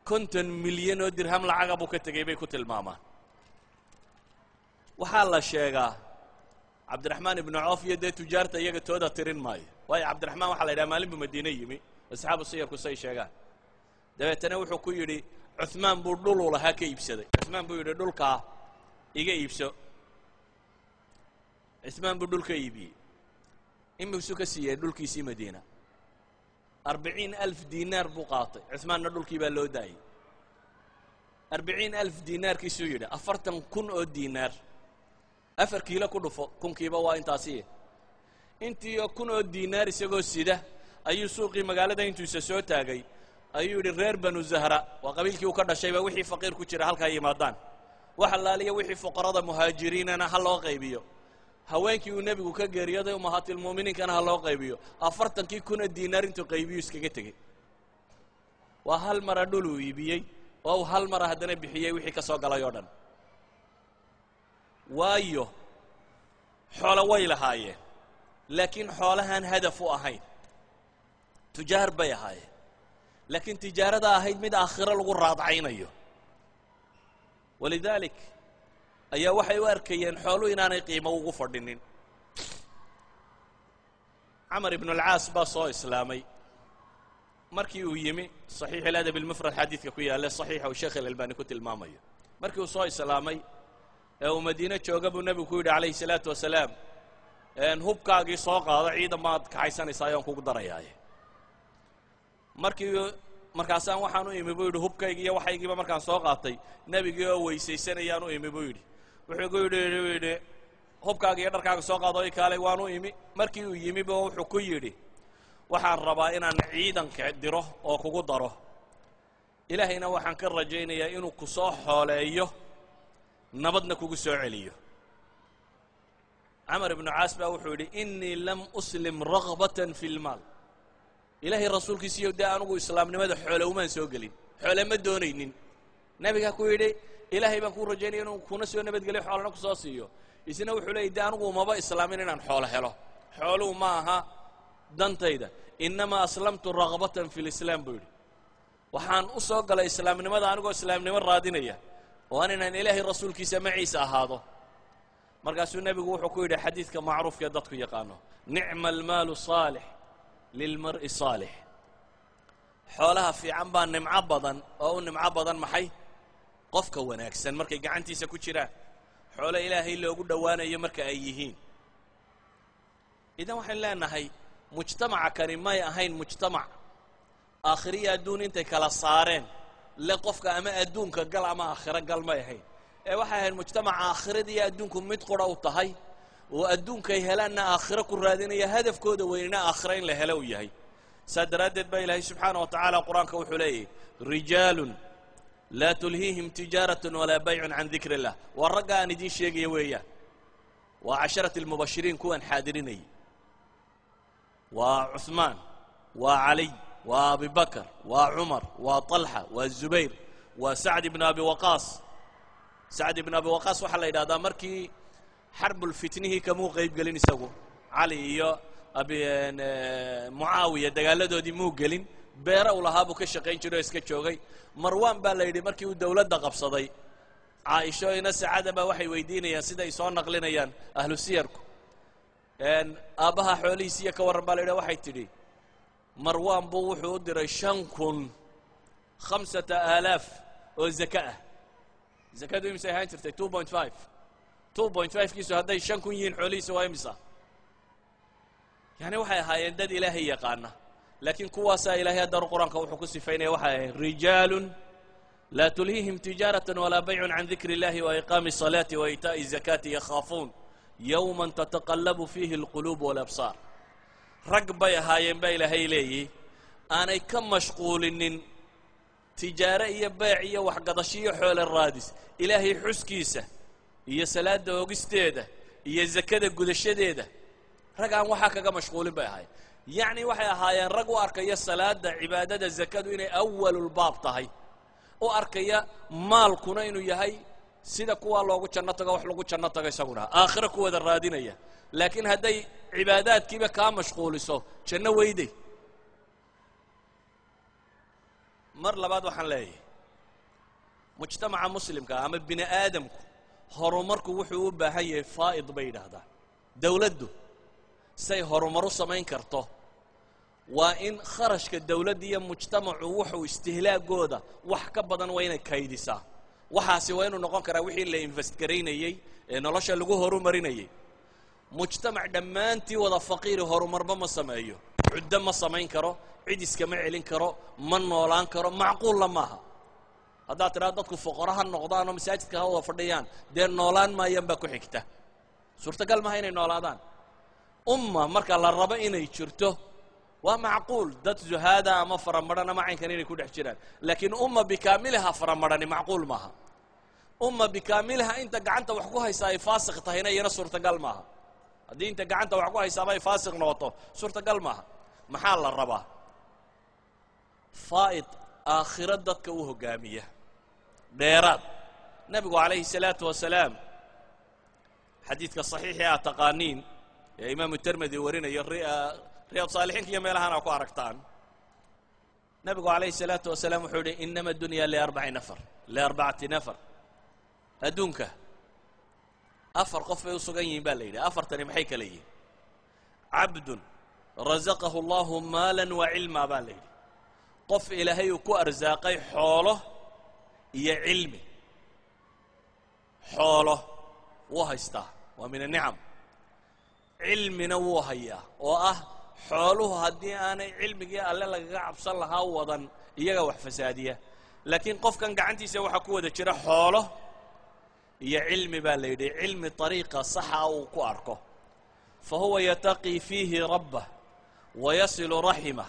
konton milyan oo dirham lacaga buu ka tegey bay ku tilmaamaan waxaa la sheegaa cabdiraxmaan ibnu cawf iyo dee tujaarta iyaga tooda tirin maayo waayo cabdiraxmaan waxaa la yidhaha maalin buu madiine yimi asxaabu siyarku say sheegaan dabeetana wuxuu ku yidhi cuhmaan buu dhuluu lahaa ka iibsaday cuhmaan buu yidhi dhulkaa iga iibso cuhmaan buu dhulka iibiyey imisu ka siiyey dhulkiisii madiina 40,000 diinaar buu qaatay cuhmaanna dhulkii baa loo daayey 40,000 diinaarkiisuu yidhi 40,000 oo diinaar 4 kiilo ku dhufo kunkiiba waa intaasi intii 1,000 oo diinaar isagoo sida ayuu suuqii magaalada intuisa soo taagay ayuu yidhi reer banu zahra waa qabiilkii uu ka dhashayba wixii faqiir ku jira halkaa yimaadaan wax allaaliya wixii fuqarada muhaajiriinana ha loo qaybiyo haweenkii uu nebigu ka geeriyooday umahaatilmu'miniinkana ha loo qaybiyo 40,000 diinaar intuu qaybiyu iskaga tegey waa hal mara dhul uu iibiyey oo uu hal mara haddana bixiyey wixii ka soo galay oo dhan waayo xoolo way lahaayeen laakiin xoolahaan hadaf u ahayn tujaar bay ahaayeen laakiin tijaarada ahayd mid aakhiro lagu raadcaynayo walidaalik ayaa waxay u arkayeen xooluhu inaanay qiimo ugu fadhinin camar ibnu alcaas baa soo islaamay markii uu yimi saxiix aladab almufrad xadiidka ku yaalla saxiixa uu sheekh alalbani ku tilmaamayo markii uu soo islaamay ee uu madiine jooga buu nebigu ku yidhi calayhi salaatu wasalaam hubkaagii soo qaado ciidan baad kaxaysanaysaa ayaan kugu darayaaye markaasaan waxaan u imi buu yidhi hubkaygii iyo waxaygiiba markaan soo qaatay nebigii oo weysaysanayaan u imi buu yidhi wuxuu ku yidhi hubkaaga iyo dharkaaga soo qaado i kaalay waan u imi markii uu yimiba wuxuu ku yidhi waxaan rabaa inaan ciidanka diro oo kugu daro ilaahayna waxaan ka rajaynayaa inuu ku soo xooleeyo nabadna kugu soo celiyo camar ibnu caas baa wuxuu yidhi innii lam uslim ragbatan fi lmaal ilaahay rasuulkiisiiyo dee anugu islaamnimada xoole umaan soo gelin xoole ma doonaynin nebigaa ku yidhi ilaahay baan kuu rajaynaya inuu kuna soo nabadgeliyo xoolana ku soo siiyo isna wuxuu leeyay dee anugu umaba islaamin inaan xoolo helo xooluhu ma aha dantayda inamaa aslamtu ragbatan fi lislaam buu yidhi waxaan u soo galay islaamnimada anigoo islaamnimo raadinaya oo aan inaan ilaahay rasuulkiisa maciisa ahaado markaasuu nebigu wuxuu ku yidhi xadiidka macruufkee dadku yaqaano nicma almaalu saalix lilmar'i saalix xoolaha fiican baa nimco badan oo u nimco badan maxay qofka wanaagsan markay gacantiisa ku jiraan xoolo ilaahay loogu dhowaanayo marka ay yihiin idan waxaan leenahay mujtamaca kani may ahayn mujtamac aakhiriya adduun intay kala saareen le qofka ama adduunka gal ama aakhiro gal may ahayn ee waxay ahayd mujtamaca aakhirada iyo adduunku mid qura u tahay oo adduunkay helaanna aakhiro ku raadinaya hadafkooda weynina aakhiro in la helo u yahay saa daraaddeed baa ilaahay subxaana wa tacaala qur-aanka wuxuu leeyahy rijaalun laa tulhiihim tijaaratun walaa baycun can dikri illah waa ragga aan idiin sheegaya weeyaan waa casharati almubashiriin kuwan xaadirinayay waa cuhmaan waa caliy waa abi bakr waa cumar waa طalxa waa zubayr waa sacd ibnu abi waqaas sacd ibnu abi waqaas waxaa la yidhahdaa markii xarbulfitnihii kamuu qayb gelin isagu cali iyo mucaawiya dagaaladoodii muu gelin beera u lahaa buu ka shaqayn jiray oo iska joogay marwan baa la yidhi markii uu dawladda qabsaday caaisho ina sacada baa waxay weydiinayaan siday soo naqlinayaan ahlu siyarku aabbaha xoolihiisiiyo ka warran baa la yidhi waxay tidhi marwan buu wuxuu u diray 5,000 oo zaka ah zakadu imisay ahaan jirtay 2.5 kiisu hadday 5,000 yihiin xoolihiisa waa imisa yani waxay ahaayeen dad ilaahay yaqaana laakiin kuwaasaa ilaahay haddana qur-aanka wuxuu ku sifaynaya waxay ahayn rijaalun laa tulhiihim tijaaratan walaa baycun can dikri illahi wa iqaami الصalaati wa iitaa'i الzakaati yakhaafuun yowman tataqallabu fiihi اlquluub wاlabsaar rag bay ahaayeen baa ilaahay leeyihi aanay ka mashquulinin tijaare iyo beec iyo waxgadasho iyo xoole raadis ilaahay xuskiisa iyo salaada ogisteeda iyo zakada gudashadeeda rag aan waxaa kaga mashquulin bay ahaayeen yacni waxay ahaayeen rag u arkaya salaada cibaadada zakadu inay awalulbaab tahay u arkaya maalkuna inuu yahay sida kuwa loogu janno tago wax lagu janno tago isaguna aakhiro ku wada raadinaya laakiin hadday cibaadaadkiiba kaa mashquuliso janno weyday mar labaad waxaan leeyahay mujtamaca muslimka ama bini aadamku horumarku wuxuu u baahan yahay faa'id bay yidhaahdaan dawladdu say horumaru samayn karto waa in kharashka dawladda iyo mujtamacu wuxuu istihlaagooda wax ka badan waa inay kaydisaa waxaasi waa inuu noqon karaa wixii la invest garaynayey ee nolosha lagu horumarinayay mujtamac dhammaantii wada faqiiri horumarba ma sameeyo cuddo ma samayn karo cid iskama celin karo ma noolaan karo macquulla maaha haddaad tidhahdo dadku fuqara ha noqdaanoo masaajidka ha wada fadhiyaan dee noolaan maayaan baa ku xigta suurtagal maaha inay noolaadaan umma marka la rabo inay jirto waa macquul dad zuhaada ama faramadhan ama caynkan inay ku dhex jiraan laakiin umma bikaamilaha faramadhani macquul maaha umma bikaamilaha inta gacanta wax ku haysaa ay faasiq tahayna iyana suurtagal maaha haddii inta gacanta wax ku haysaaba ay faasiq noqoto suurtagal maaha maxaa la rabaa faa'id aakhiro dadka u hoggaamiya dheeraad nebigu calayhi salaatu wasalaam xadiidka saxiixii aad taqaaniin ee imaamu tirmidi warinayo riyaad saalixiinka iyo meelahan aa ku aragtaan nebigu calayhi salaatu wasalaam wuxuu yidhi inama dunya liarbacati nafar adduunka afar qof bay u sugan yihiin baa la yidhi afartani maxay kala yihiin cabdun razaqahu allahu maalan wa cilmaa baa la yidhi qof ilaahay uu ku arsaaqay xoolo iyo cilmi xoolo wuu haystaa waa min anicam cilmina wuu hayaa oo ah xooluhu haddii aanay cilmigii alle lagaga cabsan lahaa wadan iyaga wax fasaadiya laakiin qofkan gacantiisa waxaa ku wada jira xoolo iyo cilmi baa la yidhi cilmi طariiqa saxa uu ku arko fahuwa yataqii fiihi rabbah wayasilu raximah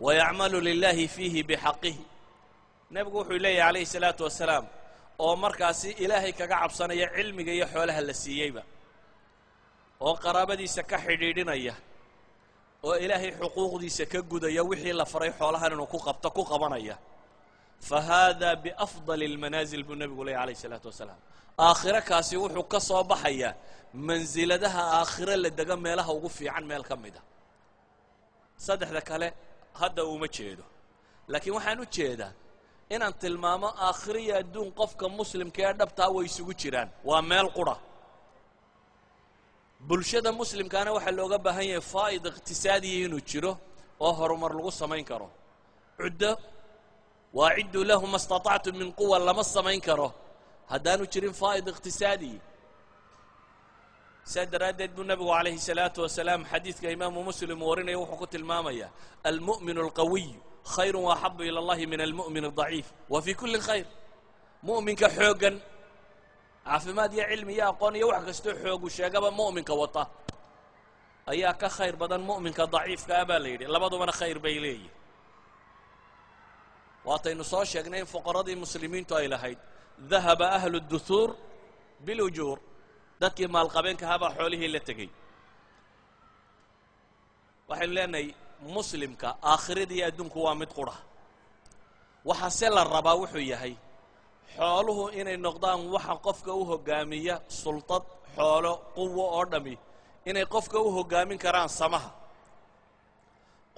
wayacmalu lilahi fiihi bixaqihi nebigu wuxuu leeyahy calayhi salaatu wasalaam oo markaasi ilaahay kaga cabsanaya cilmiga iyo xoolaha la siiyeyba oo qaraabadiisa ka xidhiidhinaya oo ilaahay xuquuqdiisa ka gudaya wixii la faray xoolahan inuu ku qabto ku qabanaya fahada biafdali almanaasil buu nebigu leeyahy calayhi salaatu wasalaam aakhiro kaasi wuxuu ka soo baxayaa mansiladaha aakhiro la dega meelaha ugu fiican meel ka mid a saddexda kale hadda uma jeedo laakiin waxaan u jeedaa inaan tilmaamo aakhiro iyo adduun qofka muslimka ee dhabtaa way isugu jiraan waa meel qura bulshada muslimkaana waxaa looga baahan yahay faa'id iqtisaadiya inuu jiro oo horumar lagu samayn karo cuddo waacidduu lahu ma istatactum min quwa lama samayn karo haddaanu jirin faa'id iqtisaadiyi saa daraaddeed buu nebigu calayhi salaatu wasalaam xadiidka imaamu muslim warinaya wuxuu ku tilmaamayaa almu'minu alqawiy khayru waaxabu ila allahi min almu'min aldaciif wa fii kulli khayr mu'minka xooggan caafimaad iyo cilmi iyo aqoon iyo wax kastoo xoogu sheegaba mu'minka wata ayaa ka khayr badan mu'minka daciifka ah baa la yidhi labadubana khayr bay leeyihin waataynu soo sheegnay in fuqaradii muslimiintu ay lahayd dahaba ahlu duhuur bilujuur dadkii maalqabeenka habaa xoolihii la tegey waxaynu leenahay muslimka aakhirada iyo adduunku waa mid qura waxaase la rabaa wuxuu yahay xooluhu inay noqdaan waxa qofka u hoggaamiya sultad xoolo quwo oo dhami inay qofka u hoggaamin karaan samaha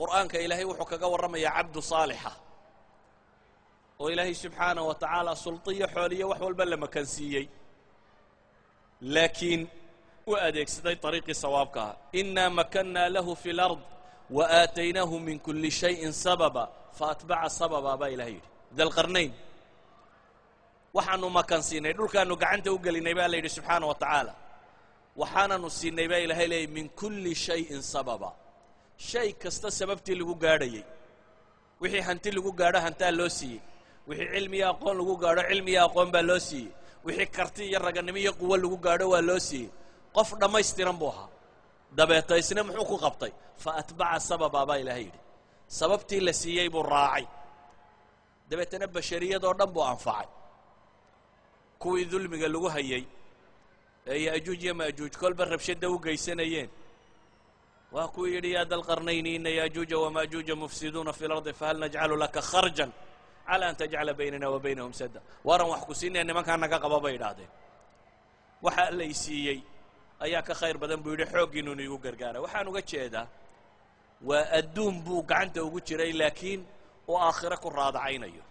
qur'aanka ilaahay wuxuu kaga warramayaa cabdu saalixa oo ilaahay subxaanahu wa tacaala sultiyo xooliyo wax walba la makansiiyey laakiin u adeegsaday طariiqii sawaabka ah inaa makannaa lahu fi اlard waaataynaahu min kuli shayin sababa faatbaca sababa baa ilahay yidhi dalqarnayn waxaanu makan siinay dhulkaanu gacanta u gelinay baa la yidhi subxaana wa tacaala waxaananu siinay baa ilahay leeyay min kulli shayin sababa shay kasta sababtii lagu gaadhayey wixii hanti lagu gaadho hantaa loo siiyey wixii cilmi iyo aqoon lagu gaadho cilmi iyo aqoon baa loo siiyey wixii karti iyo raganimo iyo quwo lagu gaadho waa loo siiyey qof dhammaystiran buu ahaa dabeeta isna muxuu ku qabtay fa atbaca sababa baa ilahay yidhi sababtii la siiyey buu raacay dabeetana bashariyadoo dhan buu anfacay kuwii dulmiga lagu hayay ee yaajuuj iyo maajuuj kolba rabshada u geysanayeen waa kuwii yidhi yaa dalqarnayni ina yaajuuja wamaajuuja mufsiduuna fi lardi fahal najcalu laka kharjan cala an tajcala baynana wa baynahum sadda waaran wax ku siinaya nimankaa naga qaba bay idhaahdeen waxa lay siiyey ayaa ka khayr badan buu yidhi xooggiinuunu igu gargaara waxaan uga jeedaa waa adduun buu gacanta ugu jiray laakiin uu aakhiro ku raadacaynayo